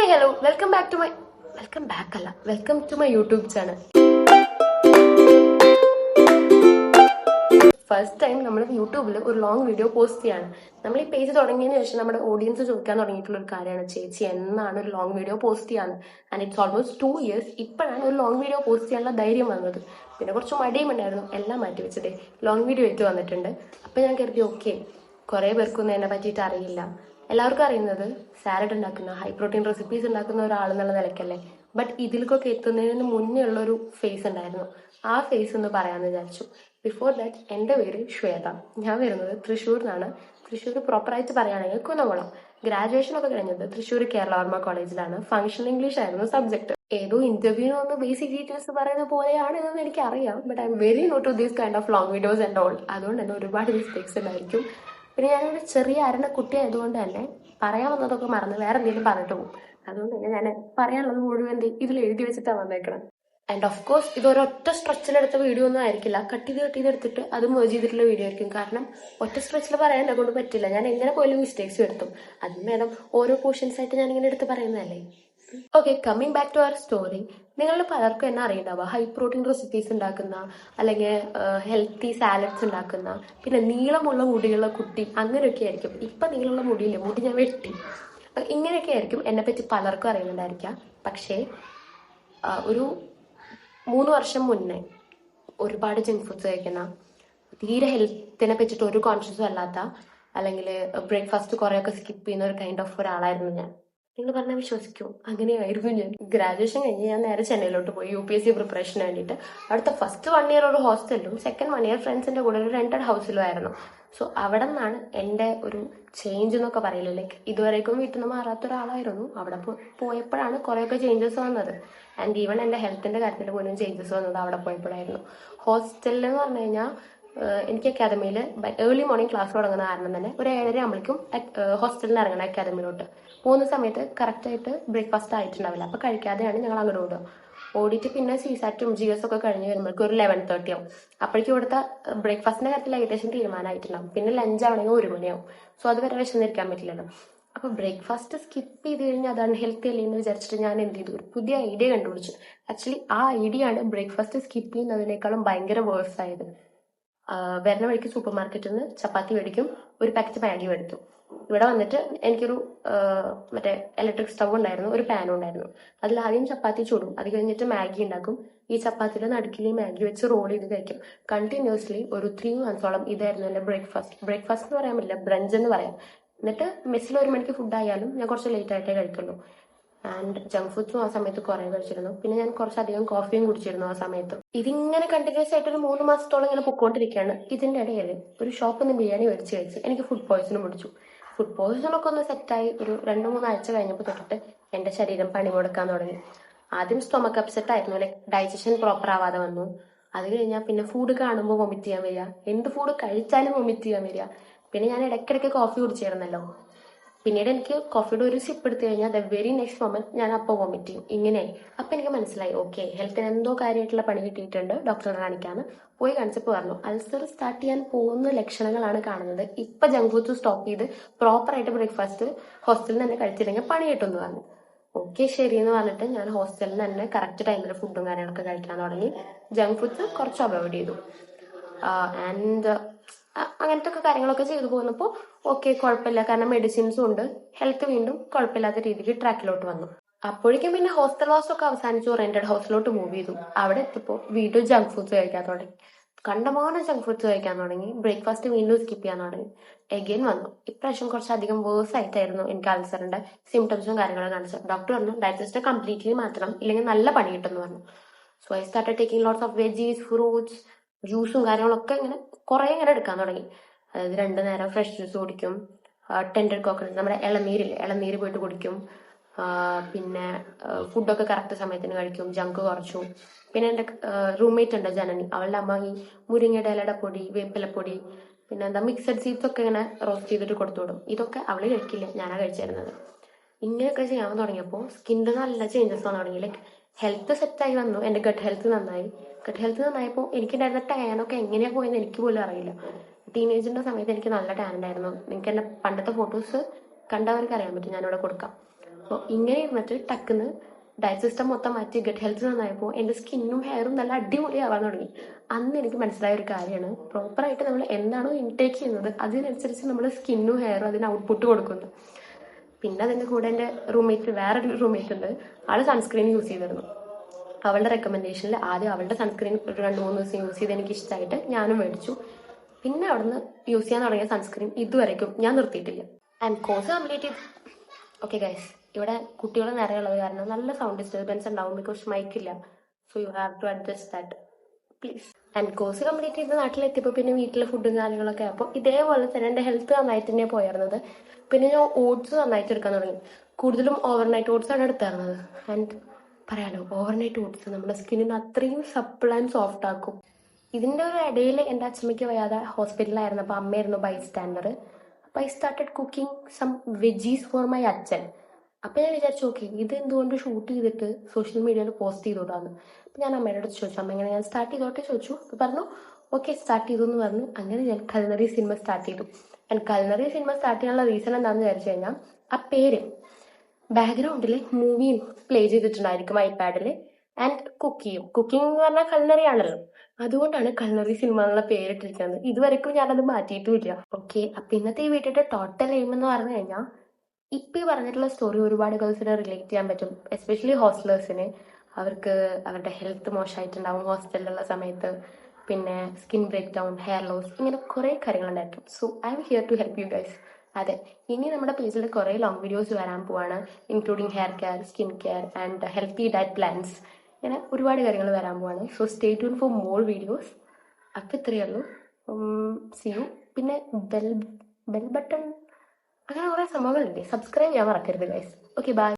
hello, welcome to my YouTube channel. First time നമ്മൾ യൂട്യൂബിൽ ഒരു ലോങ് വീഡിയോ പോസ്റ്റ് ചെയ്യാണ്. നമ്മൾ ഈ പേജ് തുടങ്ങിയതിന് ശേഷം നമ്മുടെ ഓഡിയൻസ് ചോദിക്കാൻ തുടങ്ങിയിട്ടുള്ള ഒരു കാര്യമാണ്, ചേച്ചി എന്നാണ് ഒരു ലോങ് വീഡിയോ പോസ്റ്റ് ചെയ്യാന്ന്. And it's almost 2 years. ഇപ്പോഴാണ് ഒരു ലോങ് വീഡിയോ പോസ്റ്റ് ചെയ്യാനുള്ള ധൈര്യം വന്നത്. പിന്നെ കുറച്ച് മടിയും ഉണ്ടായിരുന്നു, എല്ലാം മാറ്റി വെച്ചിട്ടേ ലോങ് വീഡിയോ ആയിട്ട് വന്നിട്ടുണ്ട്. അപ്പൊ ഞാൻ കരുതി ഓക്കെ, കുറെ പേർക്കൊന്നും എന്നെ പറ്റിയിട്ട് അറിയില്ല. എല്ലാവർക്കും അറിയുന്നത് സാലഡ് ഉണ്ടാക്കുന്ന, ഹൈ പ്രോട്ടീൻ റെസിപ്പീസ് ഉണ്ടാക്കുന്ന ഒരാളെന്നുള്ള നിലയ്ക്കല്ലേ. ബട്ട് ഇതിലേക്കൊക്കെ എത്തുന്നതിന് മുന്നേ ഉള്ളൊരു ഫേസ് ഉണ്ടായിരുന്നു. ആ ഫേസ് ഒന്ന് പറയാമെന്ന് വിചാരിച്ചു. ബിഫോർ ദാറ്റ്, എൻ്റെ പേര് ശ്വേത. ഞാൻ വരുന്നത് തൃശ്ശൂർ നിന്നാണ്. തൃശ്ശൂർ പ്രോപ്പറായിട്ട് പറയുകയാണെങ്കിൽ കുന്നംകുളം. ഗ്രാജുവേഷൻ ഒക്കെ കഴിഞ്ഞത് തൃശ്ശൂർ കേരളവർമ്മ കോളേജിലാണ്. ഫംഗ്ഷണൽ ഇംഗ്ലീഷ് ആയിരുന്നു സബ്ജക്ട്. ഏതോ ഇന്റർവ്യൂവിന് ഒന്ന് ബേസിക് ഡീറ്റെയിൽസ് പറയുന്ന പോലെയാണ് എന്ന് എനിക്ക് അറിയാം. But I am very not to these kind of long videos and all. അതുകൊണ്ട് തന്നെ ഒരുപാട് മിസ്റ്റേക്സ് ഉണ്ടായിരിക്കും. പിന്നെ ഞാനൊരു ചെറിയ കുട്ടി ആയതുകൊണ്ട് തന്നെ പറയാൻ വന്നതൊക്കെ മറന്ന് വേറെ എന്തെങ്കിലും പറഞ്ഞിട്ട് പോകും. അതുകൊണ്ട് തന്നെ ഞാൻ പറയാനുള്ളത് മുഴുവൻ ഇതിൽ എഴുതി വെച്ചിട്ടാണ് വന്നേക്കണം. ആൻഡ് ഓഫ് കോഴ്സ് ഇത് ഒരൊറ്റ സ്ട്രെച്ചിലെടുത്ത വീഡിയോ ഒന്നും ആയിരിക്കില്ല. കട്ട് ചെയ്തെടുത്തിട്ട് അത് മേജ് ചെയ്തിട്ടുള്ള വീഡിയോ ആയിരിക്കും. കാരണം ഒറ്റ സ്ട്രെച്ചിൽ പറയാൻ എന്നെ കൊണ്ട് പറ്റില്ല. ഞാൻ എങ്ങനെ പോലും മിസ്റ്റേക്സ് വരുത്തും. അതിന് നേരം ഓരോ പോർഷൻസ് ആയിട്ട് ഞാൻ ഇങ്ങനെ എടുത്ത് പറയുന്നതല്ലേ. Okay, coming back to our story. നിങ്ങളുടെ പലർക്കും എന്നെ അറിയണ്ടാവുക ഹൈ പ്രോട്ടീൻ റെസിപ്പീസ് ഉണ്ടാക്കുന്ന, അല്ലെങ്കിൽ ഹെൽത്തി സാലഡ്സ് ഉണ്ടാക്കുന്ന, പിന്നെ നീളമുള്ള മുടിയുള്ള കുട്ടി, അങ്ങനെയൊക്കെ ആയിരിക്കും. ഇപ്പൊ നീളമുള്ള മുടിയില്ല, മുടി ഞാൻ വെട്ടി. ഇങ്ങനെയൊക്കെ ആയിരിക്കും എന്നെ പറ്റി പലർക്കും അറിയുന്നുണ്ടായിരിക്കാം. പക്ഷേ ഒരു 3 വർഷം മുന്നേ ഒരുപാട് ജങ്ക് ഫുഡ്സ് കഴിക്കുന്ന, തീരെ ഹെൽത്തിനെ പറ്റിയിട്ട് ഒരു കോൺഷ്യസും അല്ലാത്ത, അല്ലെങ്കിൽ ബ്രേക്ക്ഫാസ്റ്റ് കുറേയൊക്കെ സ്കിപ്പ് ചെയ്യുന്ന ഒരു കൈൻഡ് ഓഫ് ഒരാളായിരുന്നു ഞാൻ. നിങ്ങൾ പറഞ്ഞാൽ വിശ്വസിക്കും, അങ്ങനെയായിരുന്നു ഞാൻ. ഗ്രാജുവേഷൻ കഴിഞ്ഞ് ഞാൻ നേരെ ചെന്നൈയിലോട്ട് പോയി UPSC പ്രിപ്പറേഷന് വേണ്ടിയിട്ട്. അവിടുത്തെ ഫസ്റ്റ് 1 year ഒരു ഹോസ്റ്റലിലും സെക്കൻഡ് 1 year ഫ്രണ്ട്സിന്റെ കൂടെ ഒരു റെന്റഡ് ഹൗസിലും ആയിരുന്നു. സോ അവിടെ നിന്നാണ് എൻ്റെ ഒരു ചേഞ്ച് എന്നൊക്കെ പറയില്ല. ലൈക്ക് ഇതുവരേക്കും വീട്ടിൽ നിന്ന് മാറാത്ത ഒരാളായിരുന്നു. അവിടെ പോയപ്പോഴാണ് കുറേയൊക്കെ ചേഞ്ചസ് വന്നത്. ആൻഡ് ഈവൻ എൻ്റെ ഹെൽത്തിന്റെ കാര്യത്തിൽ പോലും ചേഞ്ചസ് വന്നത് അവിടെ പോയപ്പോഴായിരുന്നു. ഹോസ്റ്റലിൽ എന്ന് പറഞ്ഞു കഴിഞ്ഞാൽ എനിക്ക് അക്കാദമിയിൽ ഏർലി മോർണിംഗ് ക്ലാസ് തുടങ്ങുന്ന കാരണം തന്നെ ഒരു 7:30 ആകുമ്പോഴേക്കും ഹോസ്റ്റലിൽ നിന്ന് ഇറങ്ങണം. അക്കാദമിയിലോട്ട് പോകുന്ന സമയത്ത് കറക്റ്റായിട്ട് ബ്രേക്ക്ഫാസ്റ്റ് ആയിട്ടുണ്ടാവില്ല. അപ്പൊ കഴിക്കാതെയാണ് ഞങ്ങൾ അങ്ങോട്ട് ഓടുക. ഓടിയിട്ട് പിന്നെ CSAT GS ഒക്കെ കഴിഞ്ഞ് വരുമ്പോഴേക്കും ഒരു 11:30 ആവും. അപ്പോഴേക്കും ഇവിടുത്തെ ബ്രേക്ക്ഫാസ്റ്റിന്റെ കാര്യത്തിൽ ഏകദേശം തീരുമാനമായിട്ടുണ്ടാവും. പിന്നെ ലഞ്ച് ആവണമെങ്കിൽ 1 മണിയാവും. സോ അത് വരെ വിശന്നിരിക്കാൻ പറ്റില്ലല്ലോ. അപ്പൊ ബ്രേക്ക്ഫാസ്റ്റ് സ്കിപ്പ് ചെയ്ത് കഴിഞ്ഞാൽ അത് അൺഹെൽത്തി അല്ലേ എന്ന് വിചാരിച്ചിട്ട് ഞാൻ എന്ത് ചെയ്തു, ഒരു പുതിയ ഐഡിയ കണ്ടുപിടിച്ചു. ആക്ച്വലി ആ ഐഡിയ ആണ് ബ്രേക്ക്ഫാസ്റ്റ് സ്കിപ്പ് ചെയ്യുന്നതിനേക്കാളും ഭയങ്കര വേഴ്സ് ആയത്. വരുന്ന വഴിക്ക് സൂപ്പർ മാർക്കറ്റിൽ നിന്ന് ചപ്പാത്തി മേടിക്കും, ഒരു പാക്കറ്റ് മാഗി മേടിക്കും. ഇവിടെ വന്നിട്ട് എനിക്കൊരു മറ്റേ ഇലക്ട്രിക് സ്റ്റവ് ഉണ്ടായിരുന്നു, ഒരു പാനും ഉണ്ടായിരുന്നു. അതിൽ ആദ്യം ചപ്പാത്തി ചൂടും, അത് കഴിഞ്ഞിട്ട് മാഗി ഉണ്ടാക്കും. ഈ ചപ്പാത്തിയുടെ നടുക്കിൽ മാഗി വെച്ച് റോൾ ചെയ്ത് കഴിക്കും. കണ്ടിന്യൂസ്ലി ഒരു 3 months ഇതായിരുന്നു എൻ്റെ ബ്രേക്ക്ഫാസ്റ്റ് എന്ന് പറയാൻ പറ്റില്ല, ബ്രഞ്ച് എന്ന് പറയാം. എന്നിട്ട് മെസ്സിൽ 1 മണിക്ക് ഫുഡ് ആയാലും ഞാൻ കുറച്ച് ലേറ്റ് ആയിട്ടേ കഴിക്കുള്ളൂ. ആൻഡ് ജങ്ക് ഫുഡ്സും ആ സമയത്ത് കുറെ കഴിച്ചിരുന്നു. പിന്നെ ഞാൻ കുറച്ചധികം കോഫിയും കുടിച്ചിരുന്നു ആ സമയത്ത്. ഇതിങ്ങനെ കണ്ടിന്യൂസ് ആയിട്ട് ഒരു 3 മാസത്തോളം ഇങ്ങനെ പൊക്കോണ്ടിരിക്കുകയാണ്. ഇതിന്റെ ഇടയിൽ ഒരു ഷോപ്പിൽ നിന്ന് ബിരിയാണി മേടിച്ച് കഴിച്ച് എനിക്ക് ഫുഡ് പോയ്സണും പിടിച്ചു. ഫുഡ് പോയ്സണൊക്കെ ഒന്ന് സെറ്റായി ഒരു 2-3 ആഴ്ച കഴിഞ്ഞപ്പോൾ തൊട്ടിട്ട് എന്റെ ശരീരം പണി മുടക്കാൻ തുടങ്ങി. ആദ്യം സ്റ്റൊമക്ക് അപ്സെറ്റ് ആയിരുന്നു, ലൈക്ക് ഡൈജഷൻ പ്രോപ്പർ ആവാതെ വന്നു. അത് കഴിഞ്ഞാൽ പിന്നെ ഫുഡ് കാണുമ്പോൾ വൊമിറ്റ് ചെയ്യാൻ വരിക, എന്ത് ഫുഡ് കഴിച്ചാലും വൊമിറ്റ് ചെയ്യാൻ വരിക. പിന്നെ ഞാൻ ഇടയ്ക്കിടയ്ക്ക് കോഫി കുടിച്ചിരുന്നല്ലോ. പിന്നീട് എനിക്ക് കോഫിയുടെ ഒരു സിപ്പ് എടുത്തു കഴിഞ്ഞാൽ ദ വെരി നെക്സ്റ്റ് മൊമെന്റ് ഞാൻ അപ്പോൾ വൊമിറ്റ് ചെയ്യും. ഇങ്ങനെയായി. അപ്പൊ എനിക്ക് മനസ്സിലായി, ഓക്കെ, ഹെൽത്തിന് എന്തോ കാര്യമായിട്ടുള്ള പണി കിട്ടിയിട്ടുണ്ട്, ഡോക്ടറെ കാണിക്കാന്ന് പോയി കാണിച്ചപ്പോൾ പറഞ്ഞു അൾസർ സ്റ്റാർട്ട് ചെയ്യാൻ പോകുന്ന ലക്ഷണങ്ങളാണ് കാണുന്നത്. ഇപ്പൊ ജങ്ക് ഫുഡ്സ് സ്റ്റോപ്പ് ചെയ്ത് പ്രോപ്പറായിട്ട് ബ്രേക്ക്ഫാസ്റ്റ് ഹോസ്റ്റലിൽ തന്നെ കഴിച്ചില്ലെങ്കിൽ പണി കിട്ടുമെന്ന് പറഞ്ഞു. ഓക്കെ ശരി എന്ന് പറഞ്ഞിട്ട് ഞാൻ ഹോസ്റ്റലിൽ തന്നെ കറക്റ്റ് ടൈമിൽ ഫുഡും കാര്യങ്ങളൊക്കെ കഴിക്കാൻ തുടങ്ങി. ജങ്ക് ഫുഡ്സ് കുറച്ച് അവോയ്ഡ് ചെയ്തു. ആൻഡ് അങ്ങനത്തെ ഒക്കെ കാര്യങ്ങളൊക്കെ ചെയ്തു പോകുന്നപ്പോൾ ഓക്കെ, കുഴപ്പമില്ല. കാരണം മെഡിസിൻസും ഉണ്ട്, ഹെൽത്ത് വീണ്ടും കുഴപ്പമില്ലാത്ത രീതിയിൽ ട്രാക്കിലോട്ട് വന്നു. അപ്പോഴേക്കും പിന്നെ ഹോസ്റ്റൽ വാസം ഒക്കെ അവസാനിച്ചു, റെന്റഡ് ഹൗസിലോട്ട് മൂവ് ചെയ്തു. അവിടെ എത്തിയപ്പോൾ വീണ്ടും ജങ്ക് ഫുഡ്സ് കഴിക്കാൻ തുടങ്ങി. കണ്ടമാനം ജങ്ക് ഫുഡ്സ് കഴിക്കാൻ തുടങ്ങി. ബ്രേക്ക്ഫാസ്റ്റ് വീണ്ടും സ്കിപ്പ് ചെയ്യാൻ തുടങ്ങി. എഗെയിൻ വന്നു. ഇപ്രാവശ്യം കുറച്ചധികം വേഴ്സ് ആയിട്ടായിരുന്നു എനിക്ക് അൾസറിന്റെ സിംറ്റംസും കാര്യങ്ങളും കാണിച്ചത്. ഡോക്ടർ പറഞ്ഞു ഡയജസ്റ്റ് കംപ്ലീറ്റ്ലി മാറ്റണം, ഇല്ലെങ്കിൽ നല്ല പണി കിട്ടുമെന്ന് പറഞ്ഞു. So I started taking lots of veggies, fruits, ജ്യൂസും കാര്യങ്ങളൊക്കെ ഇങ്ങനെ കുറെ ഇങ്ങനെ എടുക്കാൻ തുടങ്ങി. അതായത് 2 നേരം ഫ്രഷ് ജ്യൂസ് കുടിക്കും, ടെൻഡർ കോക്കനട്ട്, നമ്മുടെ ഇളനീര് പോയിട്ട് കുടിക്കും. പിന്നെ ഫുഡൊക്കെ കറക്റ്റ് സമയത്തിന് കഴിക്കും, ജങ്ക് കുറച്ചു. പിന്നെ എൻ്റെ റൂംമേറ്റ് ഉണ്ട് ജനനി, അവളുടെ അമ്മ ഈ മുരിങ്ങയുടെ ഇലയുടെ പൊടി, വേപ്പിലപ്പൊടി, പിന്നെ എന്താ മിക്സഡ് സീഡ്സ് ഒക്കെ ഇങ്ങനെ റോസ്റ്റ് ചെയ്തിട്ട് കൊടുത്തു വിടും. ഇതൊക്കെ അവള് കഴിക്കില്ല, ഞാനാ കഴിച്ചിരുന്നത്. ഇങ്ങനെയൊക്കെ ചെയ്യാൻ തുടങ്ങിയപ്പോൾ സ്കിന്നിന് നല്ല ചേഞ്ചസ് വന്നു തുടങ്ങി. ലൈക്ക് ഹെൽത്ത് സെറ്റായി വന്നു, എൻ്റെ ഗട്ട് ഹെൽത്ത് നന്നായി. ഗട്ട് ഹെൽത്ത് നന്നായപ്പോൾ എനിക്കുണ്ടായിരുന്ന ടാനൊക്കെ എങ്ങനെയാ പോയെന്ന് എനിക്ക് പോലും അറിയില്ല. ടീനേജിന്റെ സമയത്ത് എനിക്ക് നല്ല ടാൻ ഉണ്ടായിരുന്നു. നിങ്ങൾക്ക് എന്റെ പണ്ടത്തെ ഫോട്ടോസ് കണ്ടവർക്ക് അറിയാൻ പറ്റും, ഞാനിവിടെ കൊടുക്കാം. അപ്പോൾ ഇങ്ങനെ ഇരുന്നിട്ട് ടക്കുന്ന് ഡയറ്റ് സിസ്റ്റം മൊത്തം മാറ്റി ഗട്ട് ഹെൽത്ത് നന്നായപ്പോൾ എൻ്റെ സ്കിന്നും ഹെയറും നല്ല അടിപൊളിയാവാൻ തുടങ്ങി. അന്ന് എനിക്ക് മനസ്സിലായ ഒരു കാര്യമാണ്, പ്രോപ്പറായിട്ട് നമ്മൾ എന്താണോ ഇൻടേക്ക് ചെയ്യുന്നത് അതിനനുസരിച്ച് നമ്മുടെ സ്കിന്നും ഹെയറും അതിന് ഔട്ട്പുട്ട് കൊടുക്കുന്നു. പിന്നെ അതിൻ്റെ കൂടെ എൻ്റെ വേറൊരു റൂംമേറ്റ് ഉണ്ട്, ആൾ സൺസ്ക്രീൻ യൂസ് ചെയ്തിരുന്നു. അവളുടെ റെക്കമെൻഡേഷനിൽ ആദ്യം അവളുടെ സൺസ്ക്രീൻ ഒരു 2-3 ദിവസം യൂസ് ചെയ്ത് എനിക്ക് ഇഷ്ടമായിട്ട് ഞാനും മേടിച്ചു. പിന്നെ അവിടുന്ന് യൂസ് ചെയ്യാൻ തുടങ്ങിയ സൺസ്ക്രീൻ ഇതുവരെയ്ക്കും ഞാൻ നിർത്തിയിട്ടില്ല. ആൻഡ് കോഴ്സ് കംപ്ലീറ്റ് ചെയ്ത് ഓക്കെ ഗൈസ്, ഇവിടെ കുട്ടികൾ നിറയെ ഉള്ളത് കാരണം നല്ല സൗണ്ട് ഡിസ്റ്റർബൻസ് ഉണ്ടാവും, ബിക്കോസ് മൈക്കില്ല. So you have to adjust that please. And course complete ചെയ്ത് നാട്ടിലെത്തിയപ്പോൾ പിന്നെ വീട്ടിലെ ഫുഡും കാര്യങ്ങളൊക്കെ അപ്പോൾ ഇതേപോലെ തന്നെ എൻ്റെ ഹെൽത്ത് നന്നായിട്ട് തന്നെയാണ് പോയിരുന്നത്. പിന്നെ ഞാൻ ഓട്സ് നന്നായിട്ട് എടുക്കാൻ തുടങ്ങി. കൂടുതലും ഓവർനൈറ്റ് ഓട്സ് ആണ് എടുത്തായിരുന്നത്. ആൻഡ് പറയാലോ, ഓവർനൈറ്റ് ഓട്സ് നമ്മുടെ സ്കിന്നിന് അത്രയും സപ്പിൾ ആൻഡ് സോഫ്റ്റ് ആക്കും. ഇതിൻ്റെ ഒരു ഇടയിൽ എൻ്റെ അച്ഛമ്മയ്ക്ക് വയ്യാതെ ഹോസ്പിറ്റലിലായിരുന്നു. അപ്പോൾ അമ്മയായിരുന്നു ബൈസ്റ്റാൻഡർ. അപ്പോൾ I started cooking some veggies for my അച്ഛൻ. അപ്പോൾ ഞാൻ വിചാരിച്ചു, ഓക്കെ ഇത് എന്തുകൊണ്ട് ഷൂട്ട് ചെയ്തിട്ട് സോഷ്യൽ മീഡിയയിൽ പോസ്റ്റ് ചെയ്തോടാന്ന്. അപ്പോൾ ഞാൻ അമ്മയുടെ അടുത്ത് ചോദിച്ചു, അമ്മ എങ്ങനെ ഞാൻ സ്റ്റാർട്ട് ചെയ്തോട്ടെ ചോദിച്ചു. അപ്പോൾ പറഞ്ഞു ഓക്കെ സ്റ്റാർട്ട് ചെയ്തു എന്ന് പറഞ്ഞു. അങ്ങനെ ഞാൻ കൾനറി സിനിമ സ്റ്റാർട്ട് ചെയ്തു. ആൻഡ് കൾനറി സിനിമ സ്റ്റാർട്ട് ചെയ്യാനുള്ള റീസൺ എന്താണെന്ന് വിചാരിച്ചു കഴിഞ്ഞാൽ, ആ പേര് ബാക്ക്ഗ്രൗണ്ടിൽ മൂവി പ്ലേ ചെയ്തിട്ടുണ്ടായിരിക്കും ഐപാഡിൽ. ആൻഡ് കുക്കിംഗ് എന്ന് പറഞ്ഞാൽ കൾനറി ആണല്ലോ, അതുകൊണ്ടാണ് കൾനറി സിനിമ എന്നുള്ള പേരിട്ടിരിക്കുന്നത്. ഇതുവരെക്കും ഞാനത് മാറ്റിയിട്ടുമില്ല. ഓക്കെ, അപ്പൊ ഇന്നത്തെ ഈ വീട്ടിന്റെ ടോട്ടൽ എയിം എന്ന് പറഞ്ഞു കഴിഞ്ഞാൽ, ഇപ്പൊ ഈ പറഞ്ഞിട്ടുള്ള സ്റ്റോറി ഒരുപാട് ഗേൾസിനെ റിലേറ്റ് ചെയ്യാൻ പറ്റും. എസ്പെഷ്യലി ഹോസ്റ്റലേഴ്സിന്. അവർക്ക് അവരുടെ ഹെൽത്ത് മോശമായിട്ടുണ്ടാവും ഹോസ്റ്റലിലുള്ള സമയത്ത്, പിന്നെ skin break down, hair loss, ഇങ്ങനെ കുറെ കാര്യങ്ങളുണ്ടായിരിക്കും. So I am here to help you guys. അതെ, ഇനി നമ്മുടെ പേജിൽ കുറെ ലോങ് വീഡിയോസ് വരാൻ പോവാണ്, including hair care, skin care and healthy diet plans. ഇങ്ങനെ ഒരുപാട് കാര്യങ്ങൾ വരാൻ പോവാണ്. So stay tune for more videos. അപ്പം ഇത്രയേ ഉള്ളൂ. See you. പിന്നെ ബെൽ ബട്ടൺ അങ്ങനെ കുറേ സംഭവങ്ങളില്ലേ, സബ്സ്ക്രൈബ് ചെയ്യാൻ മറക്കരുത് ഗൈസ്. Okay, by.